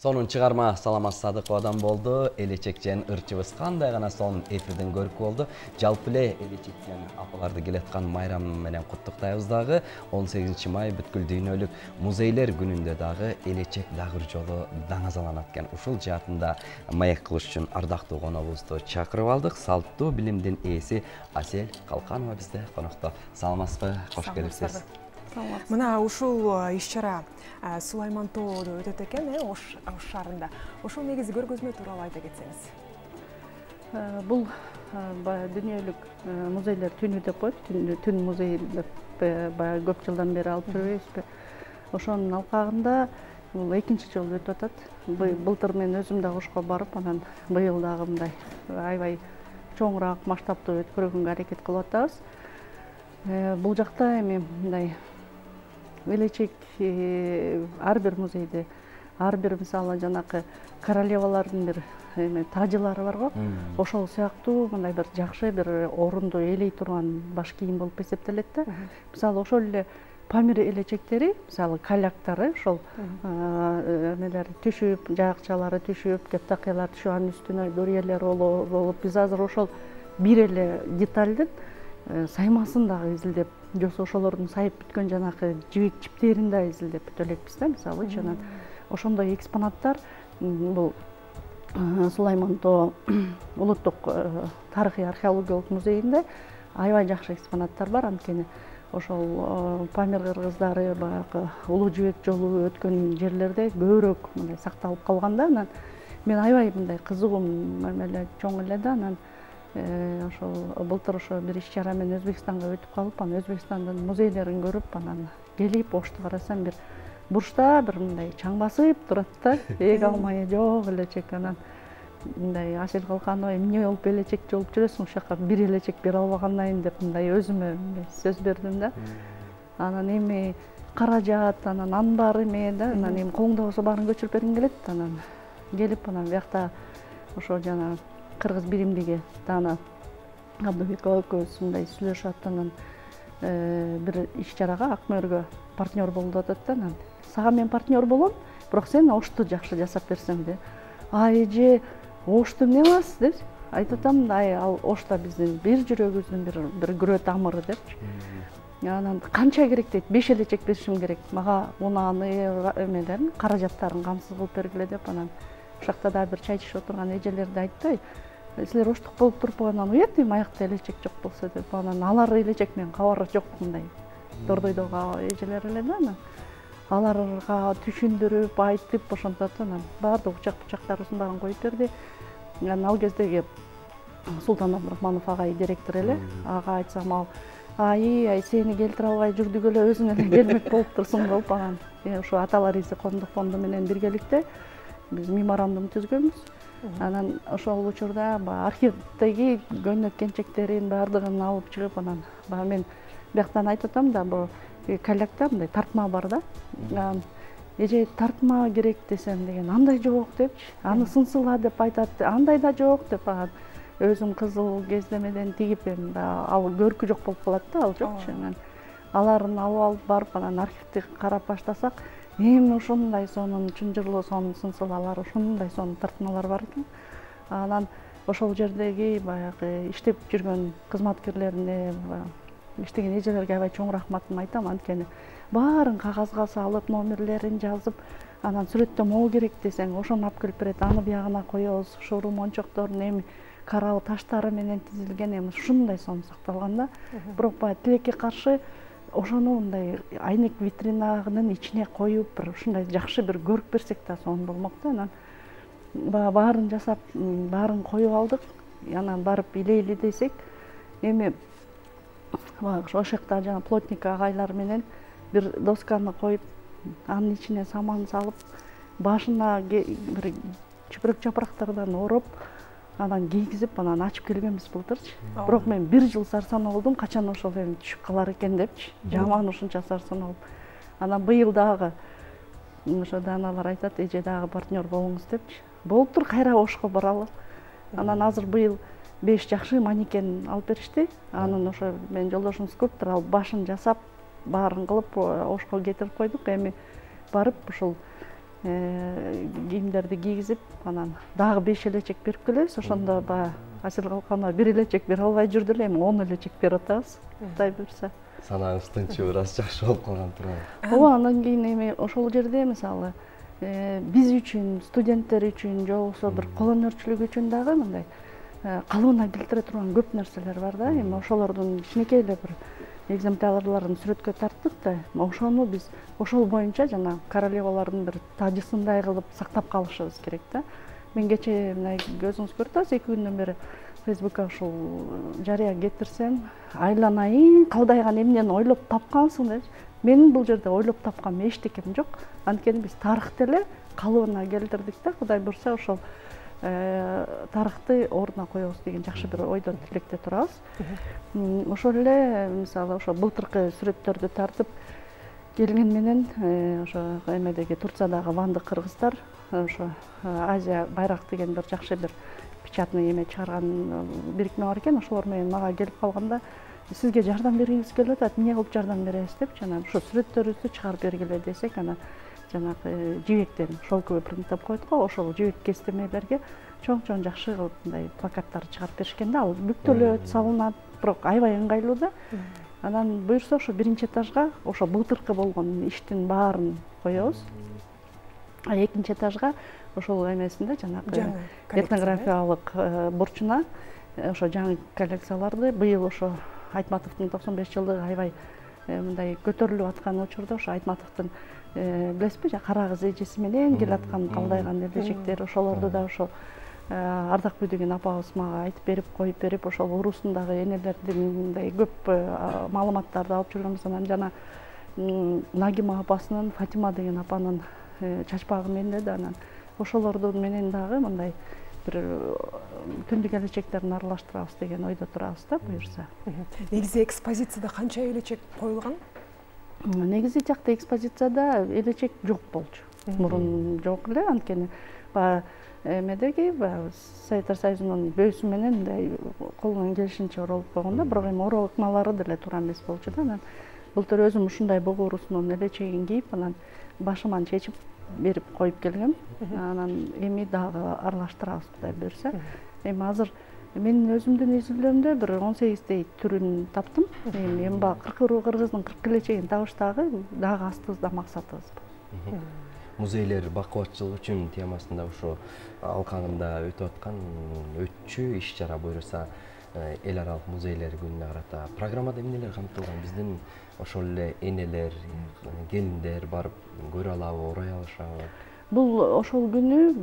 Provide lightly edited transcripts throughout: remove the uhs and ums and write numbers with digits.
Сонун чыгарма Саламат Садыковадан болду. Элечек жен ырчыбыз кандай гана сонун эфирден көрүк болду. Жалпы эле элечек жен апаларды келаткан майрам менен куттуктайбыз дагы. 18 май бүткүл дүйнөлүк музейлер күнүндө дагы элечек дагыр жолу даңазаланат экен. Ушул жаатында маек кылыш үчүн ардактуу коногубузду чакырып алдык. Салттуу билимдин ээси Асель Калканова бизде конокто. Саламатсызбы? Кош келипсиз. Мына ушул иш-чара Сулайман тоодо өтөт экен, Ош шаарында. Ошол негизи көргөзмө тууралуу айта кетсеңиз. Бул дүйнөлүк музейлер түнү деп коет. Түн музей деп баягы көп жылдан бери алып жүрөбүзбү. Ошонун алкагында бул экинчи жолу өтүп атат. Былтыр мен өзүм да Ошко барып, анан быйыл дагы мындай аябай чоңураак масштабтуу өткөргөнгө аракет кылып атабыз. Бул жакта эми мындай элечек ар бир музейде, ар бир мисалы жанакы королевалардын бир тажылары бар го. Ошол сыяктуу мындай бир жакшы бир орунду ээлей турган баш кийим болуп эсептелет да. Мисалы ошол эле Памир элечектери, мисалы каляктары, ошол эмелер түшүп, жаакчалары түшүп, кептакыялар түшүп, анын үстүнө дөрьелер болуп, биз азыр ошол бир эле детальдын саймасын дагы изилдеп, жосо ошолордун сайып бүткөн жанакы жибек чиптерин да изилдеп бүтө элекпиз да, мисалычы. Анан ошондой экспонаттар бул Сулайман тоо улуттук тарыхый археологиялык музейинде аябай жакшы экспонаттар бар. Анткени ошол Памир кыргыздары баягы улуу жибек жолу өткөн жерлерде көбүрөөк мындай сакталып калган да. Анан мен аябай мындай кызыгуум эле чоң эле да. Анан ошол былтыр ошо бир иш-чара менен Өзбекстанга өтүп калып, анан Өзбекстандын музейлерин көрүп, анан келип Ошто карасам бир бурчта бир мындай чаң басып турат да. Эк алмай жок элечек. Анан мындай Асель Калканова эмне болуп элечек жолуп жүрөсүң, ушака бир элечек бере албагандайын деп мындай өзүмө сөз бердим да. Анан эми каражат, анан анын баары эме да. Анан эми колуңда болсо баарын көчүрүп бергиң келет. Анан келип, анан биякта ошо жана кыргыз биримдиги Дана Абдыбекова экөөбүз мындай сүйлөшүп, анан бир иш-чарага Акмөөргө партнер болду деп атат да. Анан сага мен партнер болом, бирок сен Ошту жакшы жасап берсең де. Эже, Ошту эмне кыласыз деп айтып атам. Ал Ошто биздин бир жүрөгүбүздүн бир күрөө тамыры депчи. Анан канча керек дейт, 5 элечек беришим керек. Мага унааны эмелерин, каражаттарын камсыз кылып бергиле деп. Анан ушакта да бир чай ичип отурган эжелерди айтты. Силер Оштук болуп туруп, анан уят эми аякта элечек жок болсо деп. Анан алар элечек менен кабары жок мындай дордойдогу эжелер эле да. Анан аларга түшүндүрүп, айтып ошентип, анан баардык учак-бучактарыбыздын баарын коюп берди. Анан ал кездеги Султан Абдрахманов агай директор эле. Ага айтсам, ал ай сени келтире албай жүрдүк эле, өзүң эле келмек болуп турсуң деп. Анан ушу Аталар изи коомдук фонду менен биргеликте биз меморандум түзгөнбүз. Анан ошол учурда архивдеги көйнөк кенчектерин баардыгын алып чыгып, анан мен бияктан айтып атам да, бул калякта мындай тартма бар да. Эже тартма керек десем деген, андай жок депчи. Аны сынсыла деп айтат, андай да жок деп. Өзүм кызыл кездемеден тигип, ал көркү жок болуп калат да, ал жокчу. Анан аларын алып барып, анан архивди карап баштасак, эми ушундай сонун чынжырлуу сонун сынсылалар, ушундай сонун тартмалар бар экен. Анан ошол жердеги баягы иштеп жүргөн кызматкерлерине, иштеген эжелерге аябай чоң рахматымды айтам. Анткени баарын кагазга салып, номерлерин жазып, анан сүрөттө могу керек десең, ошону алып келип берет. Аны биягына коебуз. Ушул мончоктордун эми карал таштары менен тизилген, эми ушундай сонун сакталган да. Бирок баягы тилекке каршы ошону мындай айнек витринанын ичине коюп, бир ушундай жакшы бир көрүп берсек да сонун болмок да. Анан баарын жасап, баарын коюп алдык. Анан барып илейли десек, эми ошол жакта жана плотник агайлар менен бир досканы коюп, анын ичине саман салып, башына бир чүпүрөк жапырактардан ороп, анан кийгизип, анан ачып келгенбиз былтырчы. Бирок мен бир жыл сарсанаа болдум, качан ошол эми түшүп калар экен депчи. Жаман ушунча сарсанаа болуп. Анан быйыл дагы ошо Даналар айтат, эже дагы партнер болуңуз депчи. Болуптур, кайра Ошко баралы. Анан азыр быйыл 5 жакшы манекен алып беришти. Анын ошо менин жолдошум скульптор, ал башын жасап, баарын кылып Ошко кетирип койдук. Эми барып ушул кийимдерди кийгизип анан дагы 5 элечек берип келебиз. Ошондо баягы Асел калканова 1 элечек бере албай жүрдү эле, эми 10 элечек берип атабыз. Кудай буйрса. Санаңыз тынчы, ырас жакшы болуп калган турат. Ооба, андан кийин эми ошол жерде мисалы биз үчүн, студенттер үчүн, же болбосо бир колөнөрчүлүк үчүн дагы мындай калыбына келтире турган көп нерселер бар да. Эми ошолордун кичинекей эле бир экземплярларын сүрөткө тарттык да. Ошону биз ошол боюнча жана королевалардын бир тажысындай кылып сактап калышыбыз керек да. Мен кечээ мына көзүңүз көрүп атасыз, 2 күндөн бери Фейсбукка ушул жарыя кетирсем, айланайын калдайган эмнени ойлоп тапкансың деп. Менин бул жерде ойлоп тапкан эчтекем жок. Анткени биз тарыхты эле калыбына келтирдик да. Кудай буйрса ошол тарыхты ордуна коебуз деген жакшы бир ойдо тилекте турабыз. Ошол эле мисалы ошо былтыркы сүрөттөрдү тартып келген менен ошо эмедеги Турциядагы ванды кыргыздар ошо Азия байрак деген бир жакшы бир печатный эме чыгарган бирикме бар экен. Ошолор менен мага келип калганда сизге жардам бергибиз келип атат, эмне кылып жардам беребиз деп жана ошо сүрөттөрүбүздү чыгарып бергиле десек, ана жанагы жибектен шелковый принттеп коет го, ошол жибек кестемелерге чоң жакшы кылып мындай плакаттар чыгарып беришкен да. Ал бүктөлөт, салынат, бирок аябай ыңгайлуу да. Анан буйрса ошо 1-чи этажга ошо былтыркы болгон иштин баарын коебуз. А 2-чи этажга ошол эмесинде жанагы этнографиялык бурчуна ошо жаңы коллекцияларды быйыл ошо Айтматовдун 95 жылдыгы аябай мындай көтөрүлүп аткан учурда ошо Айтматовдун билесизби, кара кыз эжеси менен келаткан калдайган элечектер, ошолорду да ошо Ардакбүй деген апабыз мага айтып берип, коюп берип, ошол урусундагы энелердин мындай көп маалыматтарды алып жүргөнбүз. Анан жана Нагима апасынын, Фатима деген апанын чачпагы менде да, анан ошолордун менен дагы мындай бир түндүк элечектерин аралаштырабыз деген ойдо турабыз да, буюрса. Негизи экспозицияда канча элечек коюлган? Негизи жакта экспозицияда элечек жок болчу. Мурун жок эле, анткени баягы эмедеги Советтер Союзунун бөөсү менен мындай колунан келишинче оролуп койгондо, бирок эми орол ыкмалары деле туура эмес болчу да. Анан былтыр өзүм ушундай бого урусунун элечегин кийип, анан башыман чечип берип коюп келгем. Анан эми дагы аралаштырабыз Кудай буйрса. Эми азыр менин өзүмдүн изилдөөнүмдө бир 18 түрүн таптым. Эми баягы 40 кыргыздын 40 элечегин табыш дагы астыбызда максатыбыз бул. Музейлер бакубатчылык үчүн темасында ошо алкагында өтүп аткан өтчү иш-чара буйруса эл аралык музейлер күнүнө карата программада эмнелер камтылган? Биздин ошол эле энелер, келиндер барып көрө алабы, орой алышабы? Бул ошол күнү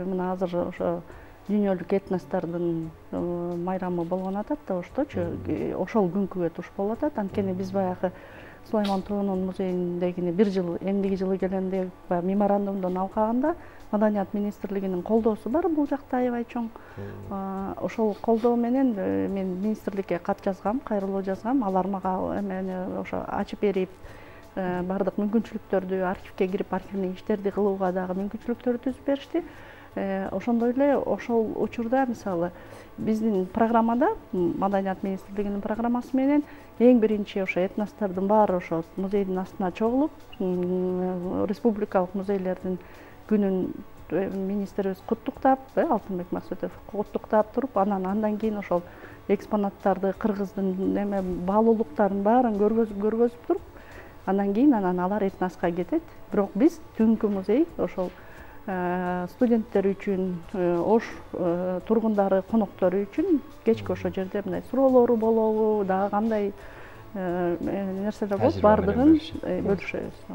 мына азыр ошо дүйнөлүк этностордун майрамы болгон атат да, ошточу. Ошол күнкүгө туш болуп атат. Анткени биз баягы Сулайман Туунун музейиндегини бир жыл, эмдиги жылы келгенде меморандумдун алкагында Маданият министрлигинин колдоосу бар бул жакта аябай чоң. Ошол колдоо менен мен министрликке кат жазгам, кайрылуу жазгам. Алар мага эмени ошо ачып берип, бардык мүмкүнчүлүктөрдү архивке кирип, архивный иштерди кылууга дагы мүмкүнчүлүктөрдү түзүп беришти. Ошондой эле ошол учурда мисалы биздин программада, Маданият министрлигинин программасы менен эң биринчи ошо этностордун баары ошо музейдин астына чогулуп, республикалык музейлердин күнүн министрибиз куттуктап, Алтынбек Максутов куттуктап туруп, андан кийин ошол экспонаттарды, кыргыздын эме баалуулуктарын баарын көргөзүп туруп, андан кийин алар этноска кетет. Бирок биз түнкү музей ошол студенттер үчүн, Ош тургундары, коноктору үчүн кечки ошо жерде мындай суроолору болобу, дагы кандай нерселер болуп, баардыгын бөлүшөбүз.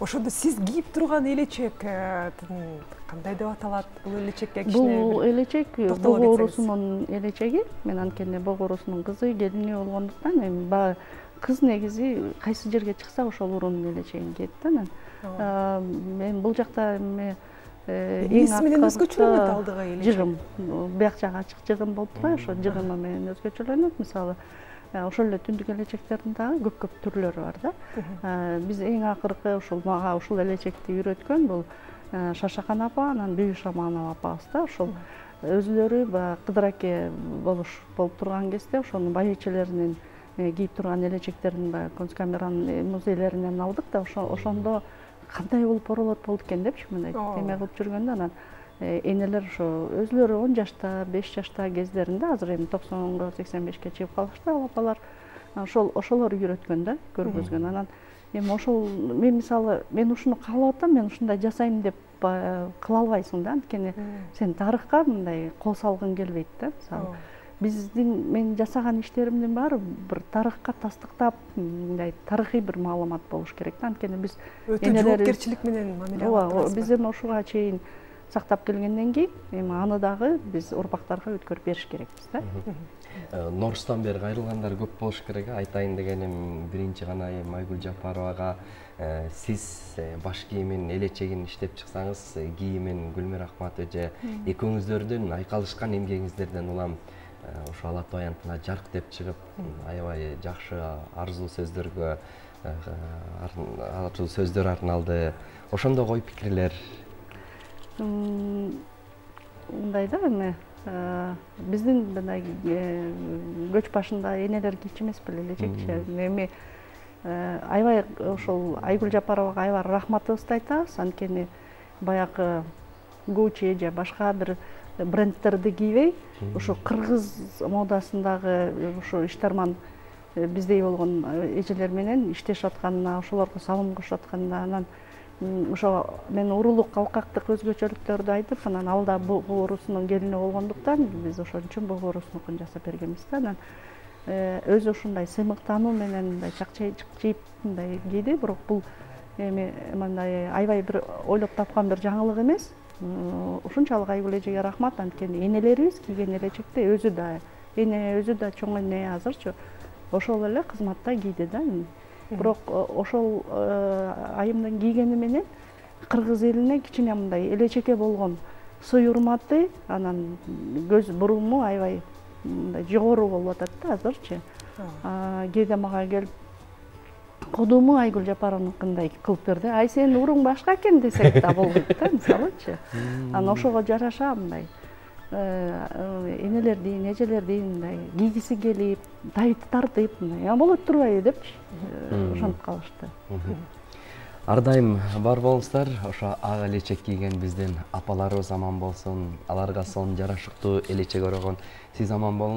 Ошондо сиз кийип турган элечек кандай деп аталат? Бул элечекке кичине бул элечек Бого урусунун элечеги. Мен анткени Бого урусунун кызы, келини болгондуктан эми баягы кыз негизи кайсы жерге чыкса ошол уруунун элечегин кийет да. Мен бул жакта эмеси менен өзгөчөлөнөт алдыгы элечек? Жыгым, бияк жагы ачык жыгым болуп турбайбы, ошо жыгымы менен өзгөчөлөнөт. Мисалы ошол эле түндүк элечектердин дагы көп түрлөрү бар да. Биз эң акыркы ушул мага ушул элечекти үйрөткөн бул Шашахан апа, анан Бүйү Шаманова апабыз да. Ошол өзүлөрү баягы Кыдыр аке болуп турган кезде ошонун байычелеринин кийип турган элечектерин баягы Конскамеранын музейлеринен алдык да. Ошондо кандай болуп оролот болду экен депчи мындай эме кылып жүргөндө анан энелер ошо өзүлөрү 10 жашта 5 жашта кездеринде азыр эми 90 85 чыгып калышты ал апалар ошолор үйрөткөн да көргөзгөн анан эми ошол мен мисалы мен ушуну каалап атам мен ушундай жасайм деп кыла албайсың да анткени сен тарыхка мындай кол салгың келбейт да мисалы биздин мен жасаган иштеримдин баары бир тарыхка тастыктап мындай тарыхый бир маалымат болуш керек да анткени биз өтө жоопкерчилик менен мамиле кылабыз. Биз эми ушуга чейин сактап келгенден кийин эми аны дагы биз урпактарга өткөрүп бериш керекпиз да. Норустан бери кайрылгандар көп болуш керек. Айтайын дегеним биринчи гана Айгүл Жапаровага сиз баш кийимин элечегин иштеп чыксаңыз, кийимин Гүлмир Акмат эже экөөңүздөрдүн айкалышкан эмгегиңиздерден улам ошо Ала Тоо аянтына жарк деп чыгып, аябай жакшы арзуу сөздөргө арзуу сөздөр арналды. Ошондой ой пикирлер мындай да эми биздин мындай көч башында энелер кийчү эмес беле элечекчи эми аябай ошол Айгүл Жапаровага аябай рахматыбызды айтабыз анткени баягы Гуччи же башка бир брендтерди кийбей ошо кыргыз модасындагы ошо иштарман биздей болгон эжелер менен иштешип атканына ошолорго салым кошуп атканына анан ошо мен урулук калкактык өзгөчөлүктөрдү айтып анан ал да бугу уруусунун келини болгондуктан биз ошон үчүн бугу уруусунукун жасап бергенбиз да анан өзү ушундай сыймыктануу менен мындай чакчейип мындай кийди бирок бул эми мындай аябай бир ойлоп тапкан бир жаңылык эмес ушунчалык Айгүл эжеге рахмат анткени энелерибиз кийген элечекти өзү да чоң эне азырчы ошол эле кызматта кийди да бирок ошол айымдын кийгени менен кыргыз элине кичине мындай элечекке болгон сый урматы анан көз буруму аябай мындай жогору болуп атат да азырчы кээде мага келип кодуму Айгүл Жапаровнукундай кылып берди ай сенин уруң башка экен десек да болбойт да мисалычы анан ошого жараша мындай энелер дейин эжелер дейин мындай кийгиси келип дайыты тартып мындай болот турбайбы депчи ошентип калышты. Ар дайым бар болуңуздар. Ошо ак элечек кийген биздин апаларыбыз аман болсун. Аларга сонун жарашыктуу элечек орогон сиз аман болуңуз.